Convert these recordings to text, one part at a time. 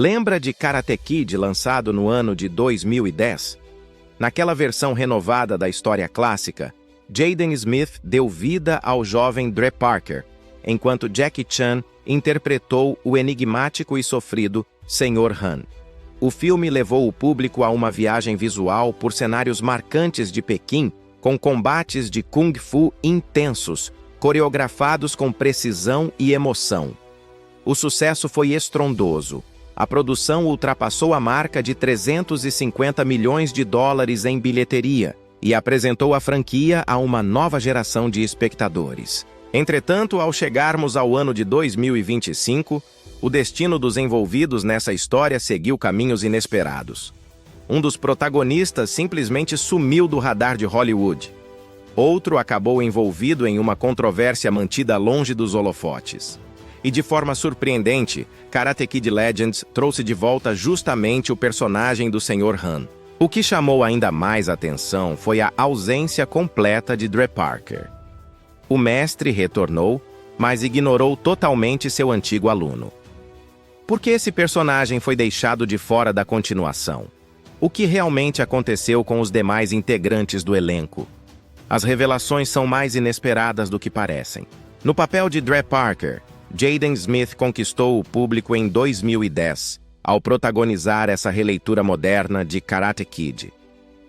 Lembra de Karate Kid lançado no ano de 2010? Naquela versão renovada da história clássica, Jaden Smith deu vida ao jovem Dre Parker, enquanto Jackie Chan interpretou o enigmático e sofrido Sr. Han. O filme levou o público a uma viagem visual por cenários marcantes de Pequim, com combates de Kung Fu intensos, coreografados com precisão e emoção. O sucesso foi estrondoso. A produção ultrapassou a marca de 350 milhões de dólares em bilheteria e apresentou a franquia a uma nova geração de espectadores. Entretanto, ao chegarmos ao ano de 2025, o destino dos envolvidos nessa história seguiu caminhos inesperados. Um dos protagonistas simplesmente sumiu do radar de Hollywood. Outro acabou envolvido em uma controvérsia mantida longe dos holofotes. E de forma surpreendente, Karate Kid Legends trouxe de volta justamente o personagem do Sr. Han. O que chamou ainda mais atenção foi a ausência completa de Dre Parker. O mestre retornou, mas ignorou totalmente seu antigo aluno. Por que esse personagem foi deixado de fora da continuação? O que realmente aconteceu com os demais integrantes do elenco? As revelações são mais inesperadas do que parecem. No papel de Dre Parker, Jaden Smith conquistou o público em 2010, ao protagonizar essa releitura moderna de Karate Kid.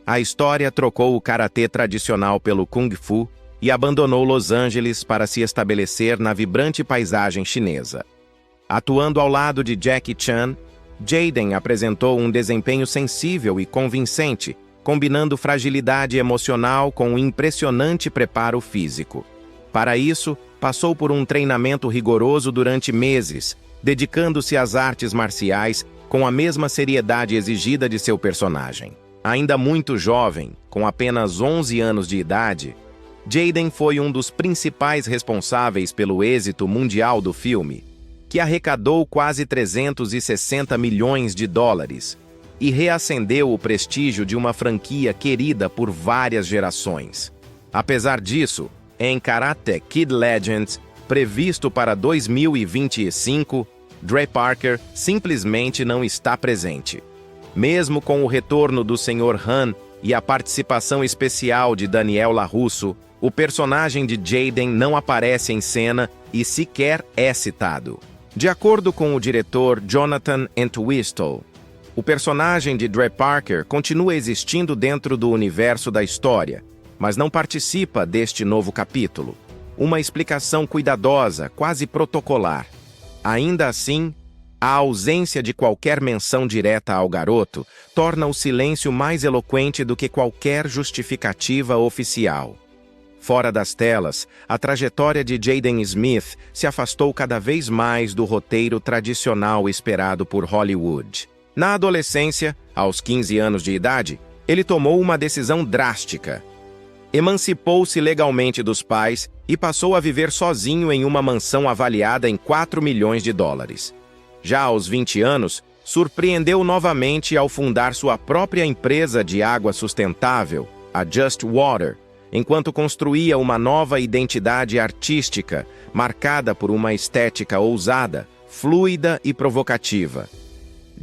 A história trocou o karatê tradicional pelo Kung Fu e abandonou Los Angeles para se estabelecer na vibrante paisagem chinesa. Atuando ao lado de Jackie Chan, Jaden apresentou um desempenho sensível e convincente, combinando fragilidade emocional com um impressionante preparo físico. Para isso, passou por um treinamento rigoroso durante meses, dedicando-se às artes marciais com a mesma seriedade exigida de seu personagem. Ainda muito jovem, com apenas 11 anos de idade, Jaden foi um dos principais responsáveis pelo êxito mundial do filme, que arrecadou quase 360 milhões de dólares e reacendeu o prestígio de uma franquia querida por várias gerações. Apesar disso, em Karate Kid Legends, previsto para 2025, Dre Parker simplesmente não está presente. Mesmo com o retorno do Sr. Han e a participação especial de Daniel LaRusso, o personagem de Jaden não aparece em cena e sequer é citado. De acordo com o diretor Jonathan Entwistle, o personagem de Dre Parker continua existindo dentro do universo da história, mas não participa deste novo capítulo. Uma explicação cuidadosa, quase protocolar. Ainda assim, a ausência de qualquer menção direta ao garoto torna o silêncio mais eloquente do que qualquer justificativa oficial. Fora das telas, a trajetória de Jaden Smith se afastou cada vez mais do roteiro tradicional esperado por Hollywood. Na adolescência, aos 15 anos de idade, ele tomou uma decisão drástica. Emancipou-se legalmente dos pais e passou a viver sozinho em uma mansão avaliada em 4 milhões de dólares. Já aos 20 anos, surpreendeu novamente ao fundar sua própria empresa de água sustentável, a Just Water, enquanto construía uma nova identidade artística, marcada por uma estética ousada, fluida e provocativa.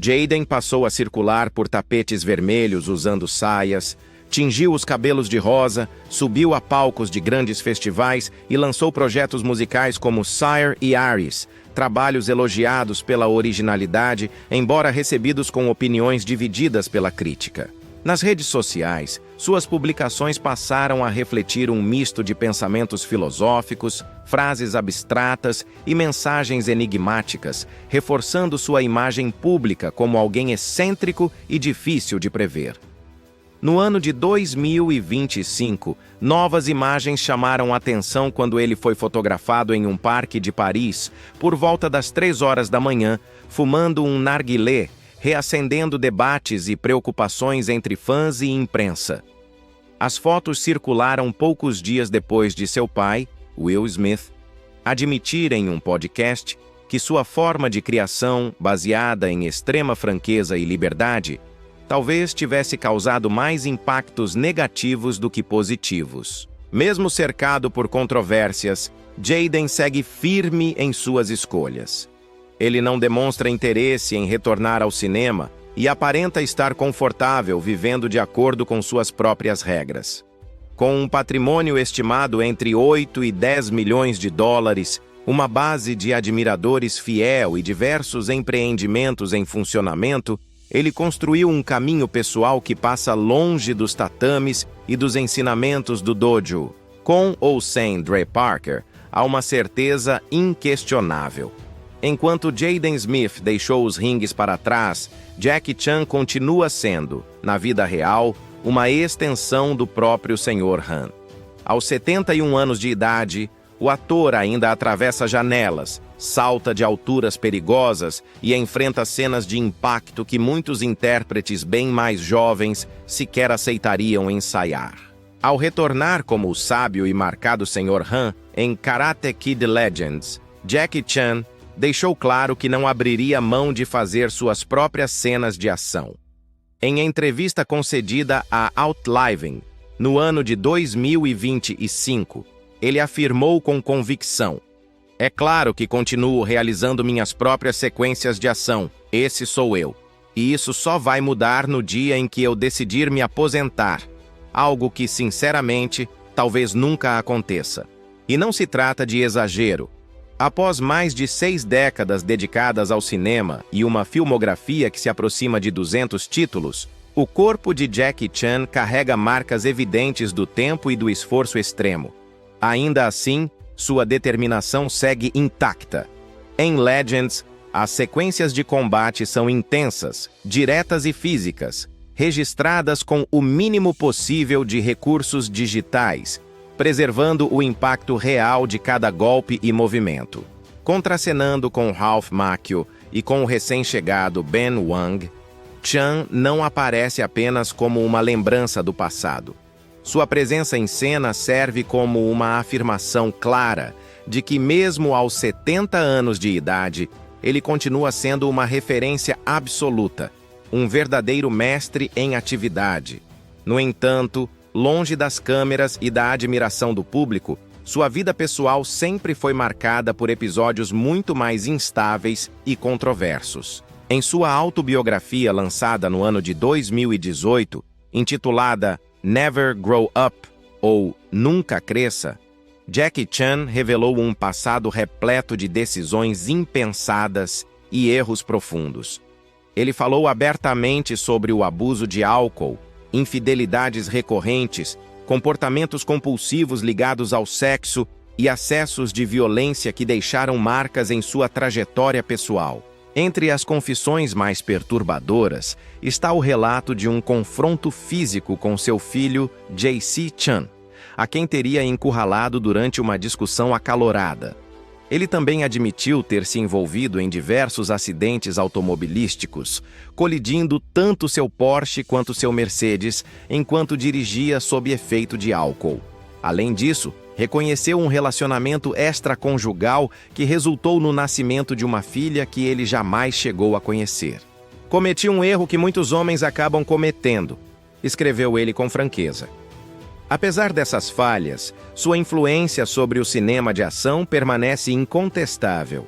Jaden passou a circular por tapetes vermelhos usando saias, tingiu os cabelos de rosa, subiu a palcos de grandes festivais e lançou projetos musicais como Sire e Aries, trabalhos elogiados pela originalidade, embora recebidos com opiniões divididas pela crítica. Nas redes sociais, suas publicações passaram a refletir um misto de pensamentos filosóficos, frases abstratas e mensagens enigmáticas, reforçando sua imagem pública como alguém excêntrico e difícil de prever. No ano de 2025, novas imagens chamaram atenção quando ele foi fotografado em um parque de Paris por volta das 3 horas da manhã, fumando um narguilé, reacendendo debates e preocupações entre fãs e imprensa. As fotos circularam poucos dias depois de seu pai, Will Smith, admitir em um podcast que sua forma de criação, baseada em extrema franqueza e liberdade, talvez tivesse causado mais impactos negativos do que positivos. Mesmo cercado por controvérsias, Jaden segue firme em suas escolhas. Ele não demonstra interesse em retornar ao cinema e aparenta estar confortável vivendo de acordo com suas próprias regras. Com um patrimônio estimado entre 8 e 10 milhões de dólares, uma base de admiradores fiel e diversos empreendimentos em funcionamento, ele construiu um caminho pessoal que passa longe dos tatames e dos ensinamentos do dojo. Com ou sem Dre Parker, há uma certeza inquestionável. Enquanto Jaden Smith deixou os ringues para trás, Jackie Chan continua sendo, na vida real, uma extensão do próprio Sr. Han. Aos 71 anos de idade, o ator ainda atravessa janelas, salta de alturas perigosas e enfrenta cenas de impacto que muitos intérpretes bem mais jovens sequer aceitariam ensaiar. Ao retornar como o sábio e marcado Sr. Han em Karate Kid Legends, Jackie Chan deixou claro que não abriria mão de fazer suas próprias cenas de ação. Em entrevista concedida à Outliving, no ano de 2025, ele afirmou com convicção: "É claro que continuo realizando minhas próprias sequências de ação, esse sou eu. E isso só vai mudar no dia em que eu decidir me aposentar, algo que, sinceramente, talvez nunca aconteça." E não se trata de exagero. Após mais de 6 décadas dedicadas ao cinema e uma filmografia que se aproxima de 200 títulos, o corpo de Jackie Chan carrega marcas evidentes do tempo e do esforço extremo. Ainda assim, sua determinação segue intacta. Em Legends, as sequências de combate são intensas, diretas e físicas, registradas com o mínimo possível de recursos digitais, preservando o impacto real de cada golpe e movimento. Contracenando com Ralph Macchio e com o recém-chegado Ben Wang, Chan não aparece apenas como uma lembrança do passado. Sua presença em cena serve como uma afirmação clara de que, mesmo aos 70 anos de idade, ele continua sendo uma referência absoluta, um verdadeiro mestre em atividade. No entanto, longe das câmeras e da admiração do público, sua vida pessoal sempre foi marcada por episódios muito mais instáveis e controversos. Em sua autobiografia lançada no ano de 2018, intitulada Never Grow Up, ou Nunca Cresça, Jackie Chan revelou um passado repleto de decisões impensadas e erros profundos. Ele falou abertamente sobre o abuso de álcool, infidelidades recorrentes, comportamentos compulsivos ligados ao sexo e acessos de violência que deixaram marcas em sua trajetória pessoal. Entre as confissões mais perturbadoras está o relato de um confronto físico com seu filho, J.C. Chan, a quem teria encurralado durante uma discussão acalorada. Ele também admitiu ter se envolvido em diversos acidentes automobilísticos, colidindo tanto seu Porsche quanto seu Mercedes enquanto dirigia sob efeito de álcool. Além disso, reconheceu um relacionamento extraconjugal que resultou no nascimento de uma filha que ele jamais chegou a conhecer. "Cometi um erro que muitos homens acabam cometendo", escreveu ele com franqueza. Apesar dessas falhas, sua influência sobre o cinema de ação permanece incontestável.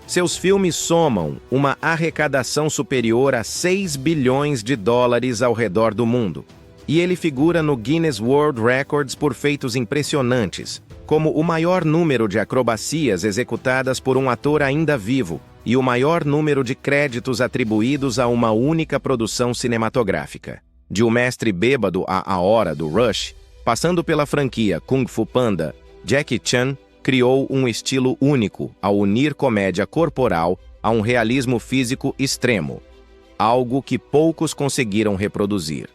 Seus filmes somam uma arrecadação superior a 6 bilhões de dólares ao redor do mundo. E ele figura no Guinness World Records por feitos impressionantes, como o maior número de acrobacias executadas por um ator ainda vivo e o maior número de créditos atribuídos a uma única produção cinematográfica. De O Mestre Bêbado a Hora do Rush, passando pela franquia Kung Fu Panda, Jackie Chan criou um estilo único ao unir comédia corporal a um realismo físico extremo, algo que poucos conseguiram reproduzir.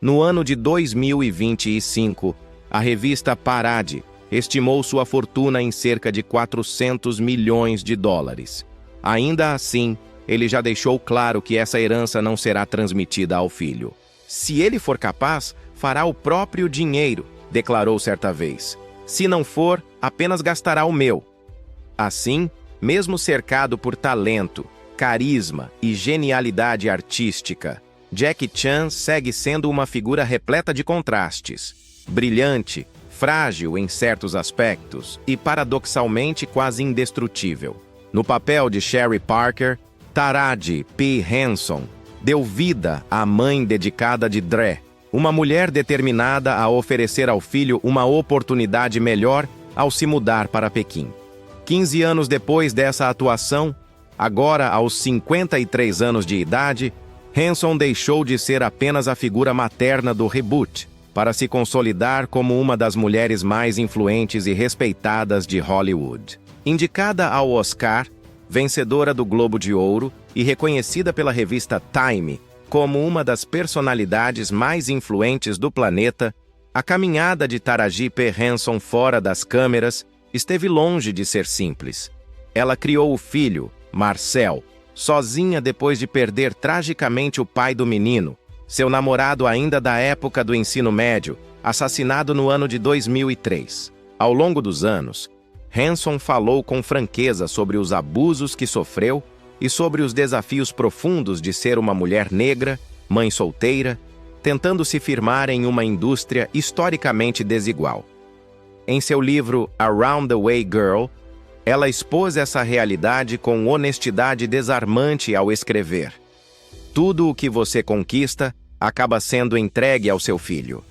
No ano de 2025, a revista Parade estimou sua fortuna em cerca de 400 milhões de dólares. Ainda assim, ele já deixou claro que essa herança não será transmitida ao filho. "Se ele for capaz, fará o próprio dinheiro", declarou certa vez. "Se não for, apenas gastará o meu." Assim, mesmo cercado por talento, carisma e genialidade artística, Jackie Chan segue sendo uma figura repleta de contrastes. Brilhante, frágil em certos aspectos e paradoxalmente quase indestrutível. No papel de Sherry Parker, Taraji P. Henson deu vida à mãe dedicada de Dre, uma mulher determinada a oferecer ao filho uma oportunidade melhor ao se mudar para Pequim. 15 anos depois dessa atuação, agora aos 53 anos de idade, Henson deixou de ser apenas a figura materna do reboot para se consolidar como uma das mulheres mais influentes e respeitadas de Hollywood. Indicada ao Oscar, vencedora do Globo de Ouro e reconhecida pela revista Time como uma das personalidades mais influentes do planeta, a caminhada de Taraji P. Henson fora das câmeras esteve longe de ser simples. Ela criou o filho, Marcel, sozinha depois de perder tragicamente o pai do menino, seu namorado ainda da época do ensino médio, assassinado no ano de 2003. Ao longo dos anos, Henson falou com franqueza sobre os abusos que sofreu e sobre os desafios profundos de ser uma mulher negra, mãe solteira, tentando se firmar em uma indústria historicamente desigual. Em seu livro Around the Way Girl, ela expôs essa realidade com honestidade desarmante ao escrever: "Tudo o que você conquista acaba sendo entregue ao seu filho."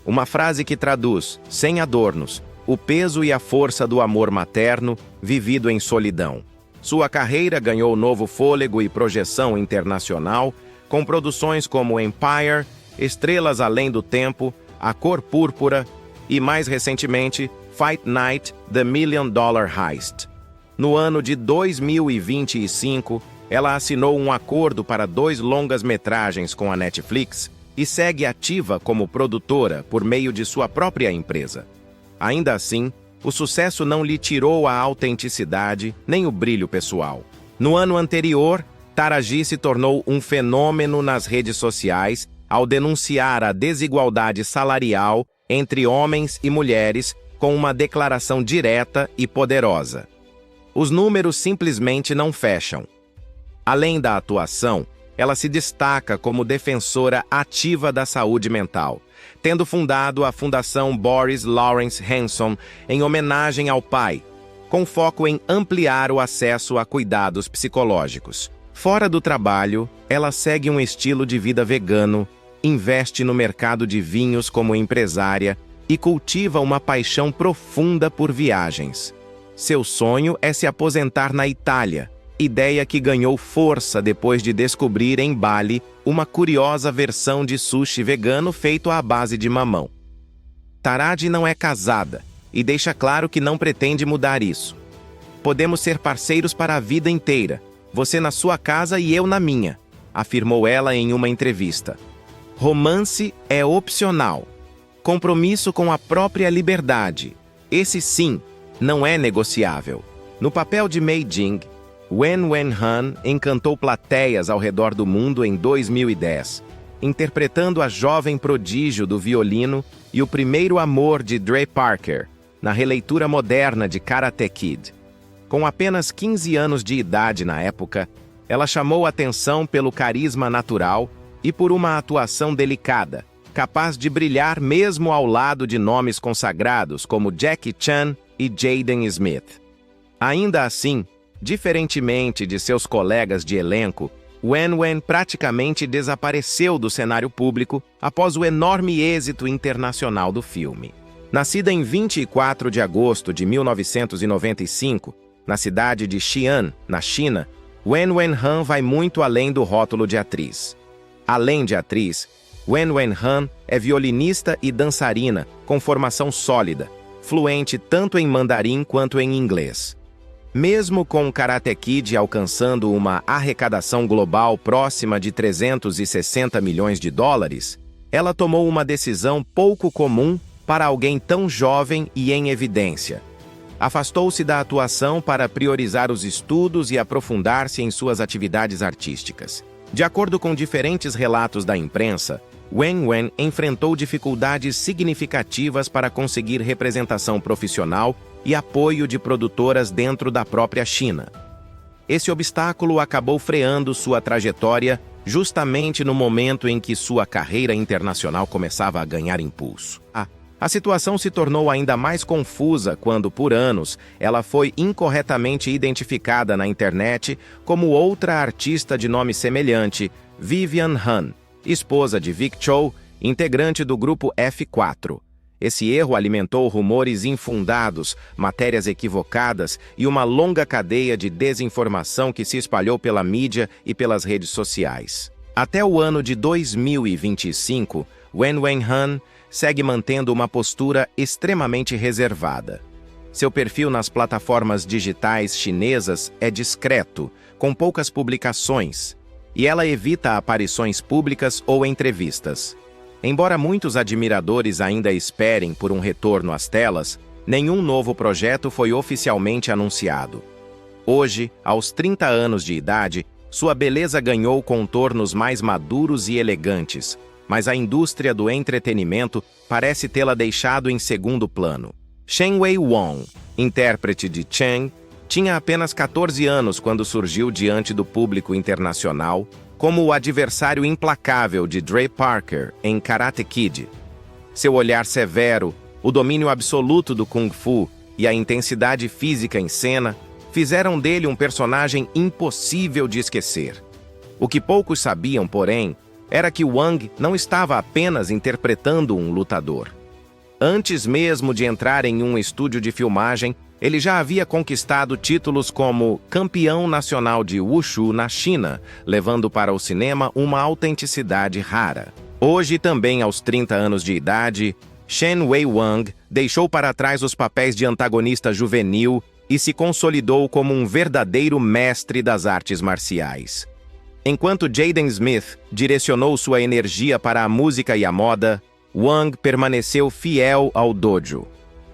Uma frase que traduz, sem adornos, o peso e a força do amor materno vivido em solidão. Sua carreira ganhou novo fôlego e projeção internacional, com produções como Empire, Estrelas Além do Tempo, A Cor Púrpura e, mais recentemente, Fight Night: The $1 Million Heist. No ano de 2025, ela assinou um acordo para 2 longas-metragens com a Netflix e segue ativa como produtora por meio de sua própria empresa. Ainda assim, o sucesso não lhe tirou a autenticidade nem o brilho pessoal. No ano anterior, Taraji se tornou um fenômeno nas redes sociais ao denunciar a desigualdade salarial entre homens e mulheres com uma declaração direta e poderosa. Os números simplesmente não fecham. Além da atuação, ela se destaca como defensora ativa da saúde mental, tendo fundado a Fundação Boris Lawrence Henson em homenagem ao pai, com foco em ampliar o acesso a cuidados psicológicos. Fora do trabalho, ela segue um estilo de vida vegano, investe no mercado de vinhos como empresária e cultiva uma paixão profunda por viagens. Seu sonho é se aposentar na Itália, ideia que ganhou força depois de descobrir em Bali uma curiosa versão de sushi vegano feito à base de mamão. Taraji não é casada e deixa claro que não pretende mudar isso. "Podemos ser parceiros para a vida inteira, você na sua casa e eu na minha", afirmou ela em uma entrevista. "Romance é opcional. Compromisso com a própria liberdade, esse sim, não é negociável." No papel de Mei Jing, Wen Wen-han encantou plateias ao redor do mundo em 2010, interpretando a jovem prodígio do violino e o primeiro amor de Dre Parker, na releitura moderna de Karate Kid. Com apenas 15 anos de idade na época, ela chamou atenção pelo carisma natural e por uma atuação delicada, capaz de brilhar mesmo ao lado de nomes consagrados como Jackie Chan e Jaden Smith. Ainda assim, diferentemente de seus colegas de elenco, Wen praticamente desapareceu do cenário público após o enorme êxito internacional do filme. Nascida em 24 de agosto de 1995, na cidade de Xi'an, na China, Wen Wen-han vai muito além do rótulo de atriz. Além de atriz, Wen Wen-han é violinista e dançarina com formação sólida, fluente tanto em mandarim quanto em inglês. Mesmo com Karate Kid alcançando uma arrecadação global próxima de 360 milhões de dólares, ela tomou uma decisão pouco comum para alguém tão jovem e em evidência. Afastou-se da atuação para priorizar os estudos e aprofundar-se em suas atividades artísticas. De acordo com diferentes relatos da imprensa, Wen enfrentou dificuldades significativas para conseguir representação profissional e apoio de produtoras dentro da própria China. Esse obstáculo acabou freando sua trajetória justamente no momento em que sua carreira internacional começava a ganhar impulso. A A situação se tornou ainda mais confusa quando, por anos, ela foi incorretamente identificada na internet como outra artista de nome semelhante, Vivian Han, esposa de Vic Chow, integrante do grupo F4. Esse erro alimentou rumores infundados, matérias equivocadas e uma longa cadeia de desinformação que se espalhou pela mídia e pelas redes sociais. Até o ano de 2025, Wen Wenhan segue mantendo uma postura extremamente reservada. Seu perfil nas plataformas digitais chinesas é discreto, com poucas publicações, e ela evita aparições públicas ou entrevistas. Embora muitos admiradores ainda esperem por um retorno às telas, nenhum novo projeto foi oficialmente anunciado. Hoje, aos 30 anos de idade, sua beleza ganhou contornos mais maduros e elegantes, mas a indústria do entretenimento parece tê-la deixado em segundo plano. Shen Wei-won, intérprete de Chang, tinha apenas 14 anos quando surgiu diante do público internacional como o adversário implacável de Dre Parker em Karate Kid. Seu olhar severo, o domínio absoluto do Kung Fu e a intensidade física em cena fizeram dele um personagem impossível de esquecer. O que poucos sabiam, porém, era que Wang não estava apenas interpretando um lutador. Antes mesmo de entrar em um estúdio de filmagem, ele já havia conquistado títulos como campeão nacional de Wushu na China, levando para o cinema uma autenticidade rara. Hoje, também aos 30 anos de idade, Shen Wei-wang deixou para trás os papéis de antagonista juvenil e se consolidou como um verdadeiro mestre das artes marciais. Enquanto Jaden Smith direcionou sua energia para a música e a moda, Wang permaneceu fiel ao dojo.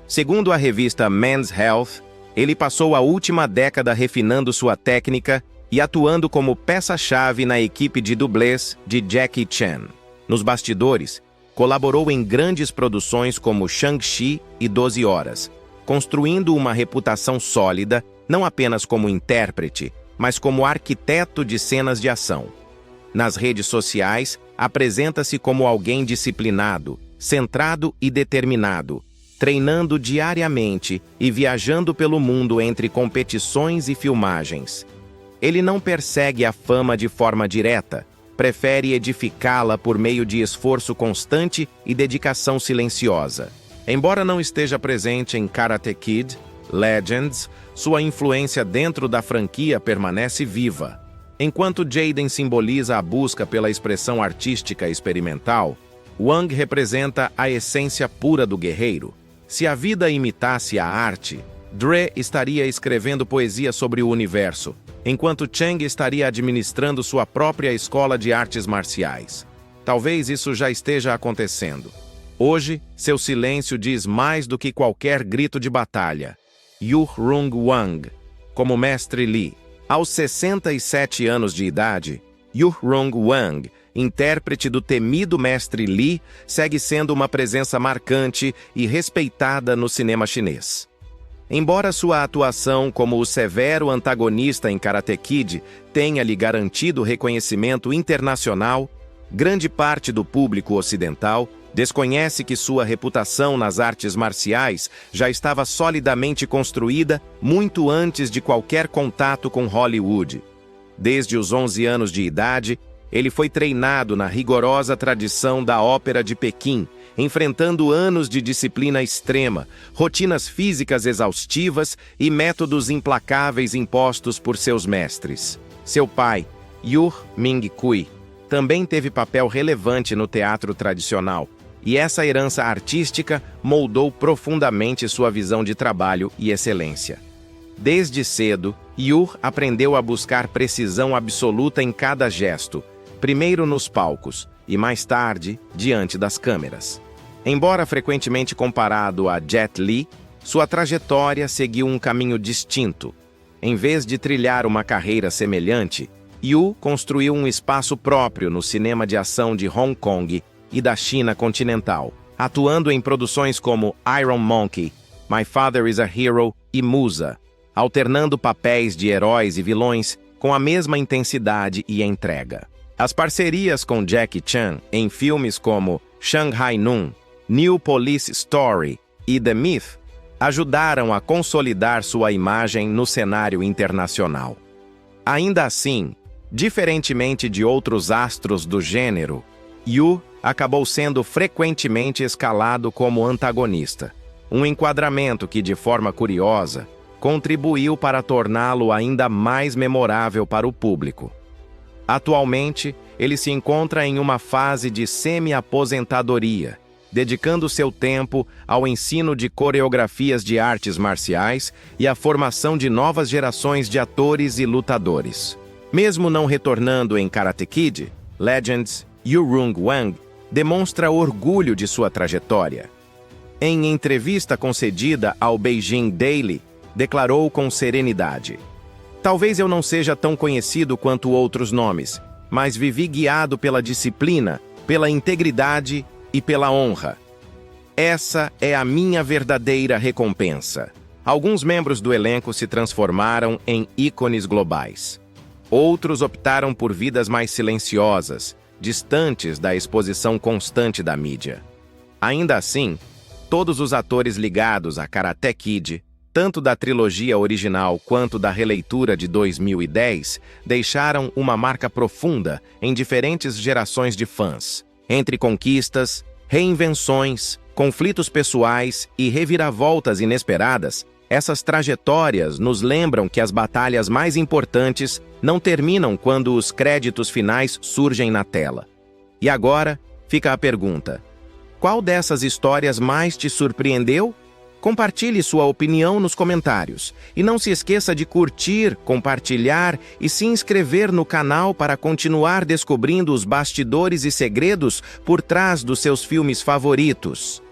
Segundo a revista Men's Health, ele passou a última década refinando sua técnica e atuando como peça-chave na equipe de dublês de Jackie Chan. Nos bastidores, colaborou em grandes produções como Shang-Chi e 12 Horas, construindo uma reputação sólida não apenas como intérprete, mas como arquiteto de cenas de ação. Nas redes sociais, apresenta-se como alguém disciplinado, centrado e determinado, treinando diariamente e viajando pelo mundo entre competições e filmagens. Ele não persegue a fama de forma direta, prefere edificá-la por meio de esforço constante e dedicação silenciosa. Embora não esteja presente em Karate Kid, Legends, sua influência dentro da franquia permanece viva. Enquanto Jaden simboliza a busca pela expressão artística experimental, Wang representa a essência pura do guerreiro. Se a vida imitasse a arte, Dre estaria escrevendo poesia sobre o universo, enquanto Chang estaria administrando sua própria escola de artes marciais. Talvez isso já esteja acontecendo. Hoje, seu silêncio diz mais do que qualquer grito de batalha. Yu-Rung Wang, como Mestre Li. Aos 67 anos de idade, Yu-Rung Wang, intérprete do temido Mestre Li, segue sendo uma presença marcante e respeitada no cinema chinês. Embora sua atuação como o severo antagonista em Karate Kid tenha lhe garantido reconhecimento internacional, grande parte do público ocidental desconhece que sua reputação nas artes marciais já estava solidamente construída muito antes de qualquer contato com Hollywood. Desde os 11 anos de idade, ele foi treinado na rigorosa tradição da Ópera de Pequim, enfrentando anos de disciplina extrema, rotinas físicas exaustivas e métodos implacáveis impostos por seus mestres. Seu pai, Yu Ming-kui, também teve papel relevante no teatro tradicional, e essa herança artística moldou profundamente sua visão de trabalho e excelência. Desde cedo, Yu aprendeu a buscar precisão absoluta em cada gesto, primeiro nos palcos e mais tarde diante das câmeras. Embora frequentemente comparado a Jet Li, sua trajetória seguiu um caminho distinto. Em vez de trilhar uma carreira semelhante, Yu construiu um espaço próprio no cinema de ação de Hong Kong e da China continental, atuando em produções como Iron Monkey, My Father is a Hero e Musa, alternando papéis de heróis e vilões com a mesma intensidade e entrega. As parcerias com Jackie Chan em filmes como Shanghai Noon, New Police Story e The Myth ajudaram a consolidar sua imagem no cenário internacional. Ainda assim, diferentemente de outros astros do gênero, Yu acabou sendo frequentemente escalado como antagonista, um enquadramento que, de forma curiosa, contribuiu para torná-lo ainda mais memorável para o público. Atualmente, ele se encontra em uma fase de semi-aposentadoria, dedicando seu tempo ao ensino de coreografias de artes marciais e à formação de novas gerações de atores e lutadores. Mesmo não retornando em Karate Kid, Legends, Yu-Rung Wang demonstra orgulho de sua trajetória. Em entrevista concedida ao Beijing Daily, declarou com serenidade: "Talvez eu não seja tão conhecido quanto outros nomes, mas vivi guiado pela disciplina, pela integridade e pela honra. Essa é a minha verdadeira recompensa." Alguns membros do elenco se transformaram em ícones globais. Outros optaram por vidas mais silenciosas, distantes da exposição constante da mídia. Ainda assim, todos os atores ligados a Karate Kid, tanto da trilogia original quanto da releitura de 2010, deixaram uma marca profunda em diferentes gerações de fãs. Entre conquistas, reinvenções, conflitos pessoais e reviravoltas inesperadas, essas trajetórias nos lembram que as batalhas mais importantes não terminam quando os créditos finais surgem na tela. E agora, fica a pergunta: qual dessas histórias mais te surpreendeu? Compartilhe sua opinião nos comentários. E não se esqueça de curtir, compartilhar e se inscrever no canal para continuar descobrindo os bastidores e segredos por trás dos seus filmes favoritos.